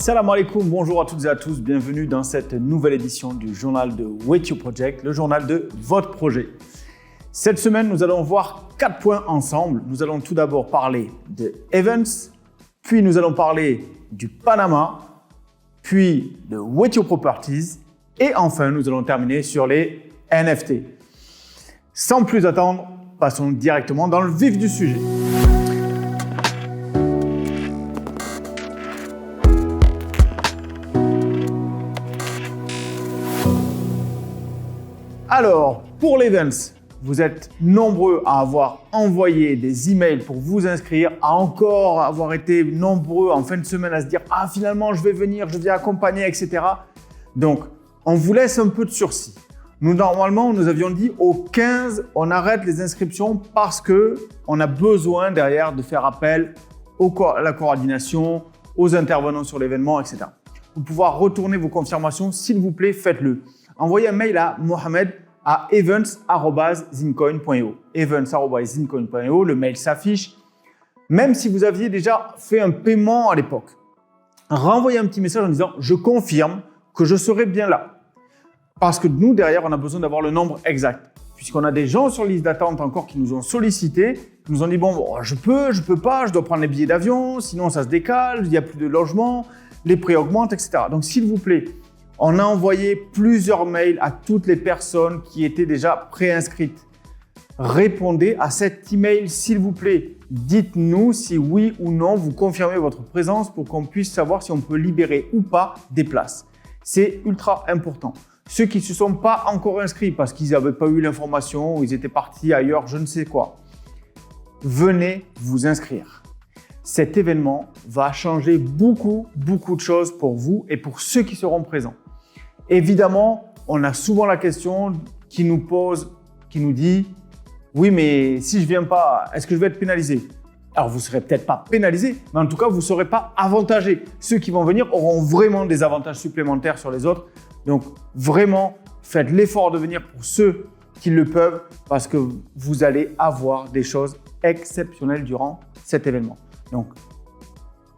Salam alaikum, bonjour à toutes et à tous, bienvenue dans cette nouvelle édition du journal de With You Project, le journal de votre projet. Cette semaine, nous allons voir 4 points ensemble. Nous allons tout d'abord parler de Events, puis nous allons parler du Panama, puis de With You Properties et enfin, nous allons terminer sur les NFT. Sans plus attendre, passons directement dans le vif du sujet. Alors, pour l'Events, vous êtes nombreux à avoir envoyé des emails pour vous inscrire, à encore avoir été nombreux en fin de semaine à se dire « Ah, finalement, je vais venir, je viens accompagner, etc. » Donc, on vous laisse un peu de sursis. Normalement, nous avions dit au 15, on arrête les inscriptions parce qu'on a besoin derrière de faire appel à la coordination, aux intervenants sur l'événement, etc. Pour pouvoir retourner vos confirmations, s'il vous plaît, faites-le. Envoyez un mail à Mohamed à events@zincoin.io. events@zincoin.io, le mail s'affiche. Même si vous aviez déjà fait un paiement à l'époque, renvoyez un petit message en disant « Je confirme que je serai bien là ». Parce que nous, derrière, on a besoin d'avoir le nombre exact. Puisqu'on a des gens sur liste d'attente encore qui nous ont sollicité, qui nous ont dit « Bon, je peux pas, je dois prendre les billets d'avion, sinon ça se décale, il n'y a plus de logement, les prix augmentent, etc. » Donc, s'il vous plaît, on a envoyé plusieurs mails à toutes les personnes qui étaient déjà préinscrites. Répondez à cet email, s'il vous plaît. Dites-nous si oui ou non vous confirmez votre présence pour qu'on puisse savoir si on peut libérer ou pas des places. C'est ultra important. Ceux qui ne se sont pas encore inscrits parce qu'ils n'avaient pas eu l'information ou ils étaient partis ailleurs, je ne sais quoi, venez vous inscrire. Cet événement va changer beaucoup de choses pour vous et pour ceux qui seront présents. Évidemment, on a souvent la question qui nous dit « Oui, mais si je ne viens pas, est-ce que je vais être pénalisé ?» Alors, vous ne serez peut-être pas pénalisé, mais en tout cas, vous ne serez pas avantagé. Ceux qui vont venir auront vraiment des avantages supplémentaires sur les autres. Donc, vraiment, faites l'effort de venir pour ceux qui le peuvent parce que vous allez avoir des choses exceptionnelles durant cet événement. Donc,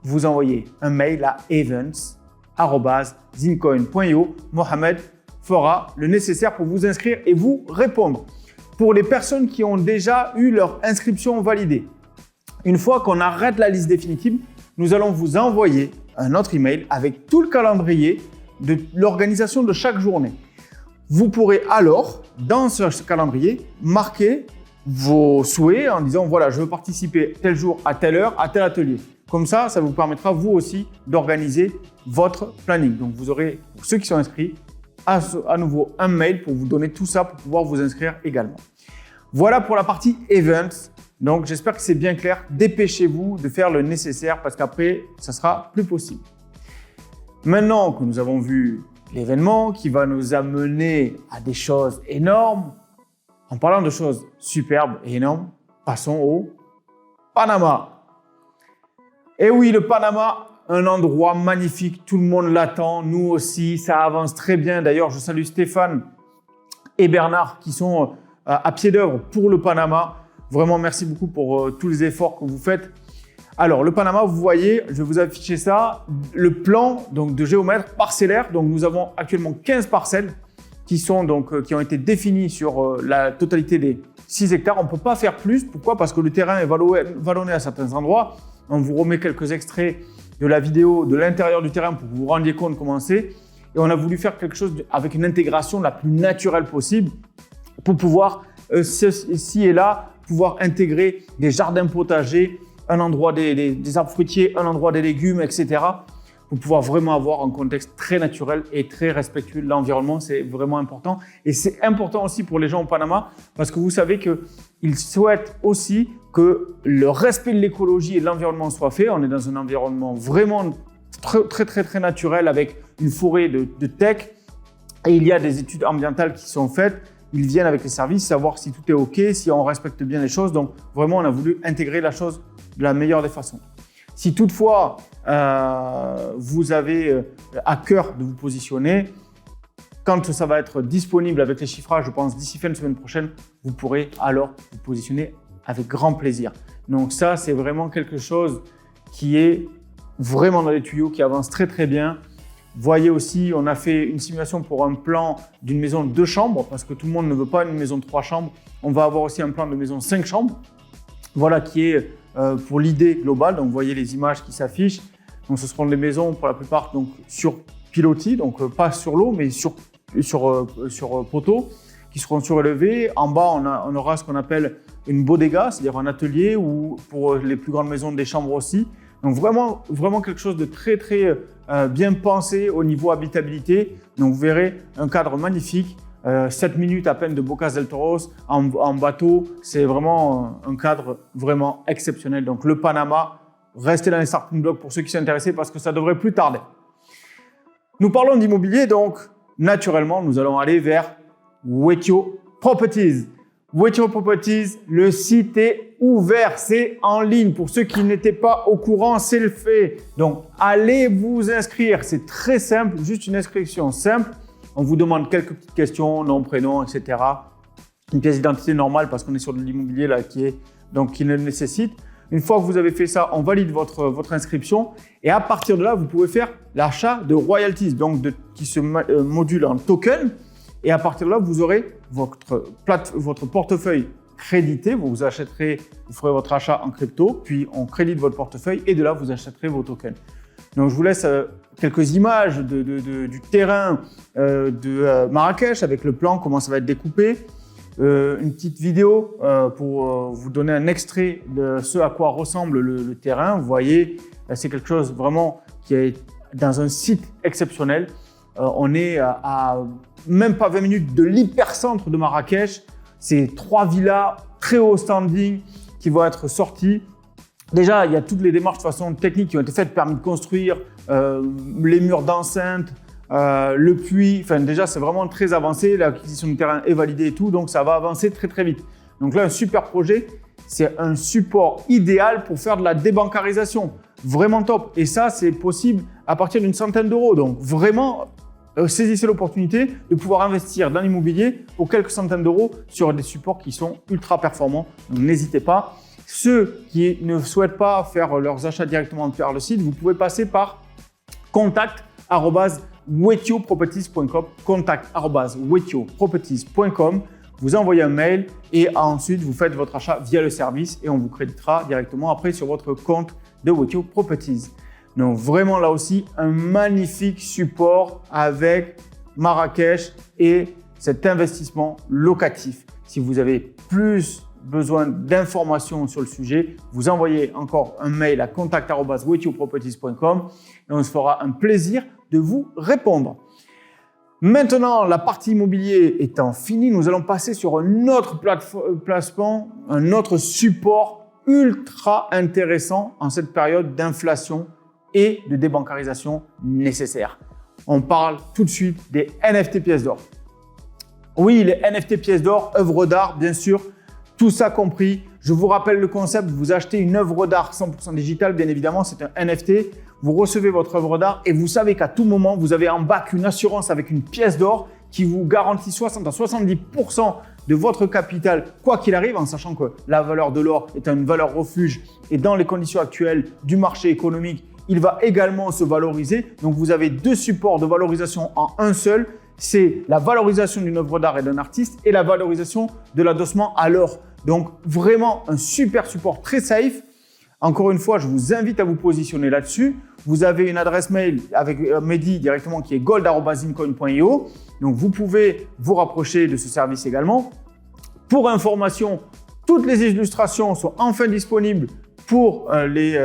vous envoyez un mail à events@zincoin.io. Mohamed fera le nécessaire pour vous inscrire et vous répondre. Pour les personnes qui ont déjà eu leur inscription validée, une fois qu'on arrête la liste définitive, nous allons vous envoyer un autre email avec tout le calendrier de l'organisation de chaque journée. Vous pourrez alors, dans ce calendrier, marquer vos souhaits en disant « Voilà, je veux participer tel jour, à telle heure, à tel atelier ». Comme ça, ça vous permettra vous aussi d'organiser votre planning. Donc, vous aurez, pour ceux qui sont inscrits, à nouveau un mail pour vous donner tout ça pour pouvoir vous inscrire également. Voilà pour la partie Events. Donc, j'espère que c'est bien clair. Dépêchez-vous de faire le nécessaire parce qu'après, ça sera plus possible. Maintenant que nous avons vu l'événement qui va nous amener à des choses énormes, en parlant de choses superbes et énormes, passons au Panama. Et oui, le Panama, un endroit magnifique, tout le monde l'attend, nous aussi, ça avance très bien. D'ailleurs, je salue Stéphane et Bernard qui sont à pied d'œuvre pour le Panama. Vraiment, merci beaucoup pour tous les efforts que vous faites. Alors, le Panama, vous voyez, je vais vous afficher ça, le plan donc, de géomètre parcellaire. Donc, nous avons actuellement 15 parcelles qui ont été définies sur la totalité des 6 hectares. On ne peut pas faire plus. Pourquoi? Parce que le terrain est vallonné à certains endroits. On vous remet quelques extraits de la vidéo de l'intérieur du terrain pour que vous vous rendiez compte comment c'est. Et on a voulu faire quelque chose avec une intégration la plus naturelle possible pour pouvoir, ici et là, pouvoir intégrer des jardins potagers, un endroit des arbres fruitiers, un endroit des légumes, etc. Pour pouvoir vraiment avoir un contexte très naturel et très respectueux de l'environnement. C'est vraiment important. Et c'est important aussi pour les gens au Panama parce que vous savez qu'ils souhaitent aussi que le respect de l'écologie et de l'environnement soit fait. On est dans un environnement vraiment très naturel avec une forêt de teck. Et il y a des études ambientales qui sont faites. Ils viennent avec les services, savoir si tout est OK, si on respecte bien les choses. Donc, vraiment, on a voulu intégrer la chose de la meilleure des façons. Si toutefois, vous avez à cœur de vous positionner, quand ça va être disponible avec les chiffrages, je pense d'ici fin de semaine prochaine, vous pourrez alors vous positionner avec grand plaisir. Donc ça, c'est vraiment quelque chose qui est vraiment dans les tuyaux, qui avance très très bien. Vous voyez aussi, on a fait une simulation pour un plan d'une maison de 2 chambres, parce que tout le monde ne veut pas une maison de 3 chambres. On va avoir aussi un plan de maison de 5 chambres. Voilà qui est pour l'idée globale. Donc vous voyez les images qui s'affichent. Donc ce seront des maisons pour la plupart donc, sur pilotis, donc pas sur l'eau, mais sur poteaux, qui seront surélevés. En bas, on aura ce qu'on appelle une bodega, c'est-à-dire un atelier, ou pour les plus grandes maisons, des chambres aussi. Donc vraiment quelque chose de très très bien pensé au niveau habitabilité. Donc vous verrez un cadre magnifique, 7 minutes à peine de Bocas del Toros en bateau. C'est vraiment un cadre vraiment exceptionnel. Donc le Panama, restez dans les starting blocks pour ceux qui sont intéressés parce que ça devrait plus tarder. Nous parlons d'immobilier, donc naturellement nous allons aller vers Wekio Properties. Wekio Properties, le site est ouvert, c'est en ligne. Pour ceux qui n'étaient pas au courant, c'est le fait. Donc, allez vous inscrire. C'est très simple, juste une inscription simple. On vous demande quelques petites questions, nom, prénom, etc. Une pièce d'identité normale parce qu'on est sur de l'immobilier là qui le nécessite. Une fois que vous avez fait ça, on valide votre inscription et à partir de là, vous pouvez faire l'achat de royalties, donc qui se module en token. Et à partir de là, vous aurez votre portefeuille crédité. Vous ferez votre achat en crypto, puis on crédite votre portefeuille et de là, vous achèterez vos tokens. Donc, je vous laisse quelques images du terrain de Marrakech avec le plan, comment ça va être découpé. Une petite vidéo pour vous donner un extrait de ce à quoi ressemble le terrain. Vous voyez, c'est quelque chose vraiment qui est dans un site exceptionnel. On est à même pas 20 minutes de l'hypercentre de Marrakech. C'est 3 villas très haut standing qui vont être sorties. Déjà, il y a toutes les démarches de façon technique qui ont été faites, permis de construire, les murs d'enceinte, le puits. Enfin, déjà, c'est vraiment très avancé. L'acquisition du terrain est validée et tout, donc ça va avancer très très vite. Donc là, un super projet. C'est un support idéal pour faire de la débancarisation. Vraiment top. Et ça, c'est possible à partir d'une centaine d'euros. Donc vraiment, saisissez l'opportunité de pouvoir investir dans l'immobilier pour quelques centaines d'euros sur des supports qui sont ultra performants. Donc n'hésitez pas. Ceux qui ne souhaitent pas faire leurs achats directement vers le site, vous pouvez passer par contact@wekioproperties.com, contact@wekioproperties.com. Vous envoyez un mail et ensuite vous faites votre achat via le service et on vous créditera directement après sur votre compte de Wekio Properties. Donc vraiment là aussi un magnifique support avec Marrakech et cet investissement locatif. Si vous avez plus besoin d'informations sur le sujet, vous envoyez encore un mail à contact@wekioproperties.com et on se fera un plaisir de vous répondre. Maintenant, la partie immobilier étant finie, nous allons passer sur un autre placement, un autre support ultra intéressant en cette période d'inflation et de débancarisation nécessaire. On parle tout de suite des NFT pièces d'or. Oui, les NFT pièces d'or, œuvres d'art, bien sûr, tout ça compris. Je vous rappelle le concept, vous achetez une œuvre d'art 100% digitale, bien évidemment, c'est un NFT. Vous recevez votre œuvre d'art et vous savez qu'à tout moment, vous avez en bac une assurance avec une pièce d'or qui vous garantit 60 à 70% de votre capital, quoi qu'il arrive, en sachant que la valeur de l'or est une valeur refuge et dans les conditions actuelles du marché économique, il va également se valoriser. Donc, vous avez 2 supports de valorisation en un seul. C'est la valorisation d'une œuvre d'art et d'un artiste et la valorisation de l'adossement à l'or. Donc, vraiment un super support très safe. Encore une fois, je vous invite à vous positionner là-dessus. Vous avez une adresse mail avec Mehdi directement qui est gold@incoin.io. Donc, vous pouvez vous rapprocher de ce service également. Pour information, toutes les illustrations sont enfin disponibles pour les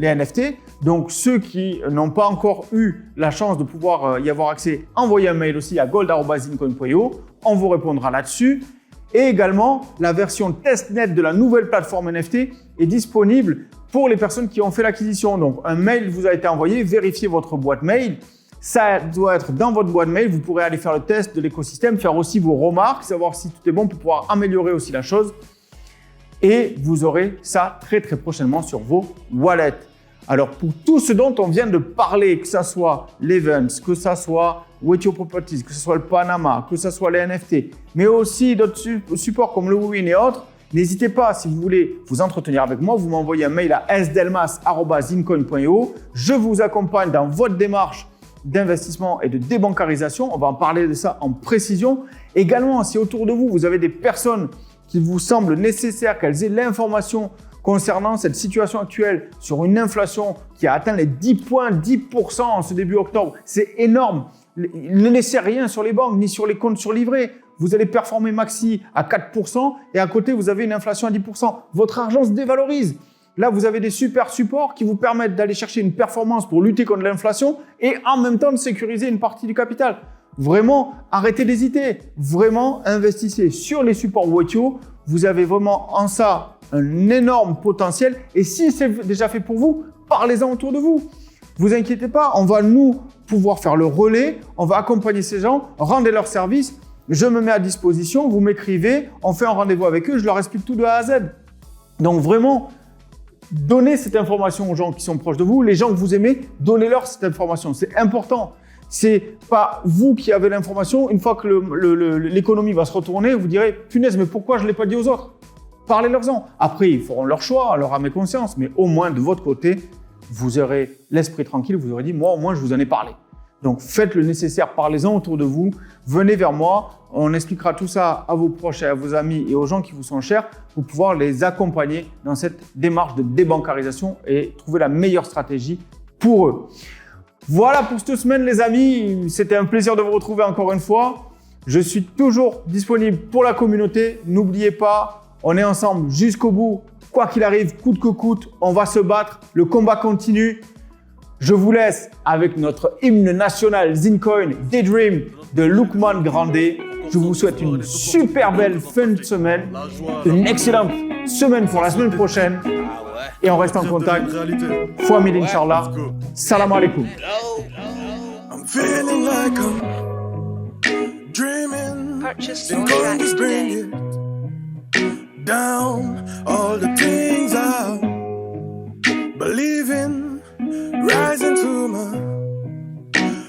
NFT. Donc, ceux qui n'ont pas encore eu la chance de pouvoir y avoir accès, envoyez un mail aussi à gold@incoin.io. On vous répondra là-dessus. Et également, la version testnet de la nouvelle plateforme NFT est disponible pour les personnes qui ont fait l'acquisition. Donc, un mail vous a été envoyé, vérifiez votre boîte mail. Ça doit être dans votre boîte mail. Vous pourrez aller faire le test de l'écosystème, faire aussi vos remarques, savoir si tout est bon pour pouvoir améliorer aussi la chose. Et vous aurez ça très très prochainement sur vos wallets. Alors, pour tout ce dont on vient de parler, que ce soit l'Events, que ce soit Wekio Properties, que ce soit le Panama, que ce soit les NFT, mais aussi d'autres supports comme le Win et autres, N'hésitez pas, si vous voulez vous entretenir avec moi, vous m'envoyez un mail à sdelmas@zincoin.io. Je vous accompagne dans votre démarche d'investissement et de débancarisation. On va en parler de ça en précision. Également, si autour de vous, vous avez des personnes qui vous semblent nécessaires qu'elles aient l'information concernant cette situation actuelle sur une inflation qui a atteint les 10% en ce début octobre, c'est énorme. Ne laissez rien sur les banques ni sur les comptes surlivrés. Vous allez performer maxi à 4% et à côté, vous avez une inflation à 10%. Votre argent se dévalorise. Là, vous avez des super supports qui vous permettent d'aller chercher une performance pour lutter contre l'inflation et en même temps de sécuriser une partie du capital. Vraiment, arrêtez d'hésiter. Vraiment, investissez sur les supports Watio. Vous avez vraiment en ça un énorme potentiel. Et si c'est déjà fait pour vous, parlez-en autour de vous. Vous inquiétez pas, on va nous pouvoir faire le relais. On va accompagner ces gens, rendez leur service. Je me mets à disposition, vous m'écrivez, on fait un rendez-vous avec eux, je leur explique tout de A à Z. Donc vraiment, donnez cette information aux gens qui sont proches de vous, les gens que vous aimez, donnez-leur cette information. C'est important. C'est pas vous qui avez l'information. Une fois que l'économie va se retourner, vous direz « Punaise, mais pourquoi je ne l'ai pas dit aux autres ?» Parlez-leur-en. Après, ils feront leur choix, leur âme et conscience, mais au moins de votre côté, vous aurez l'esprit tranquille, vous aurez dit « Moi, au moins, je vous en ai parlé ». Donc, faites le nécessaire, parlez-en autour de vous, venez vers moi, on expliquera tout ça à vos proches, à vos amis et aux gens qui vous sont chers pour pouvoir les accompagner dans cette démarche de débancarisation et trouver la meilleure stratégie pour eux. Voilà pour cette semaine les amis, c'était un plaisir de vous retrouver encore une fois. Je suis toujours disponible pour la communauté, n'oubliez pas, on est ensemble jusqu'au bout, quoi qu'il arrive, coûte que coûte, on va se battre, le combat continue. Je vous laisse avec notre hymne national Zincoin Daydream de Lookman Grandé. Je vous souhaite une super belle fin de semaine, une excellente semaine pour la semaine prochaine et on reste en contact. Fois mille Inch'Allah. Salam alaikum. I'm feeling like I'm dreaming. Zincoin just bring it down. All the things I believe in. Rising to my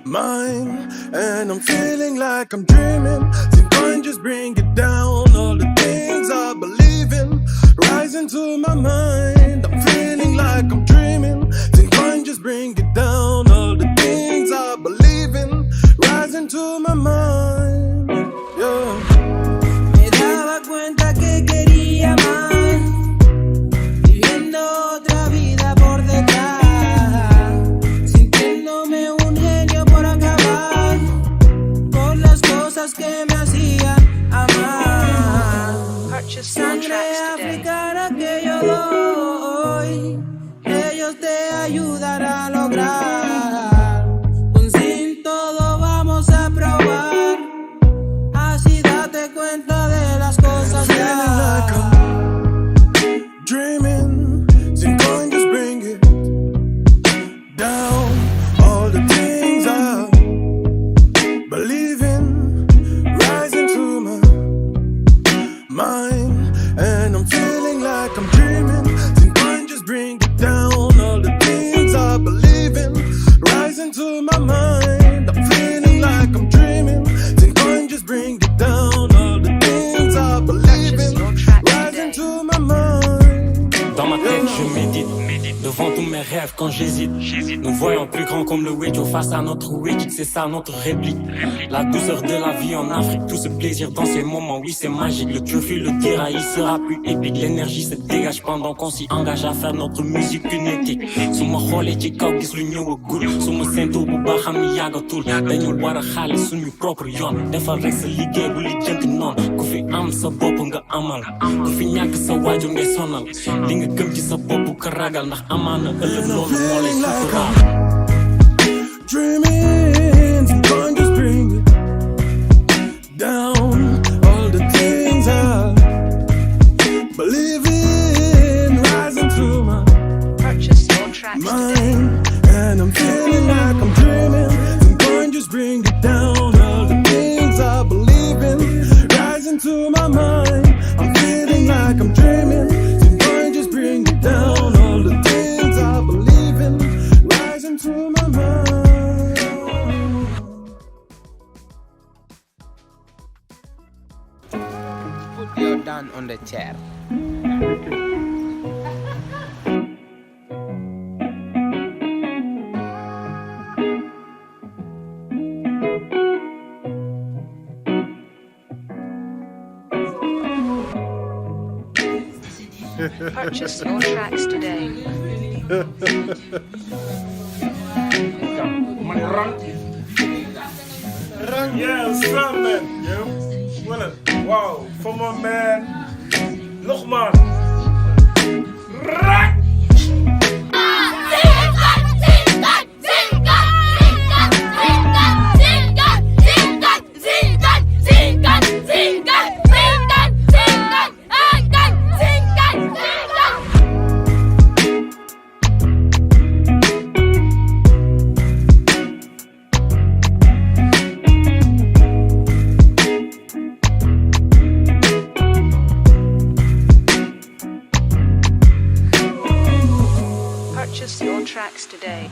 mind, and I'm feeling like I'm dreaming. Zincoin just bring it down. All the things I believe in, rising to my mind. I'm feeling like I'm dreaming. Zincoin just bring it down. All the things I believe in, rising to my mind. Yeah. Me daba cuenta que quería más, viviendo otra vida por detrás. Que me hacía amar. Sangre africana que yo doy, ellos te ayudarán a lograr. Con Zin todo vamos a probar, así date cuenta de las cosas ya. Dreaming, Zincoin just bring it down. All the things I believe in, mine, and I'm feeling like I'm dreaming. Zincoin just bring it down. All the things I believe in, rising to my mind. I'm feeling like I'm dreaming. Zincoin just bring it down. All the things I believe in, rising to my mind. Dans ma tête, je médite. Devant tous mes rêves quand j'hésite. Nous voyons plus grand comme le Wedjo face à notre Wedge. C'est ça notre réplique. La douceur de la vie en Afrique. Tout ce plaisir dans ces moments, oui c'est magique. Le trophy, le dira, il sera plus épique. L'énergie se dégage pendant qu'on s'y engage à faire notre musique kinétique. Suma xoolee ci kaw gis lu ñëwagul. Suma séntu bu baax xam ni yàggatul. Dañu war a xaale suñu propre yoon. Defal rek sa liggéey bu li jënti noonu. Ku fi am sa bopp nga amal. Ku fi ñàkk sa waajur ngay sonal. Li nga gëm ci sa bopp ka ragal ndax amana ëllëg loolu moo lay suturaal. Dreaming, Zincoin just bring it down. All the things I believe in, rising to my mind, and I'm feeling like I'm dreaming. Zincoin just bring it down. All the things I believe in, rising to my mind. I'm feeling like I'm dreaming. Zincoin just bring it down. All the things I believe in, rising to my mind. Purchase your tracks today. Yeah, what's up, man? Yeah, well, wow, from my man, Luqman. Purchase your tracks today.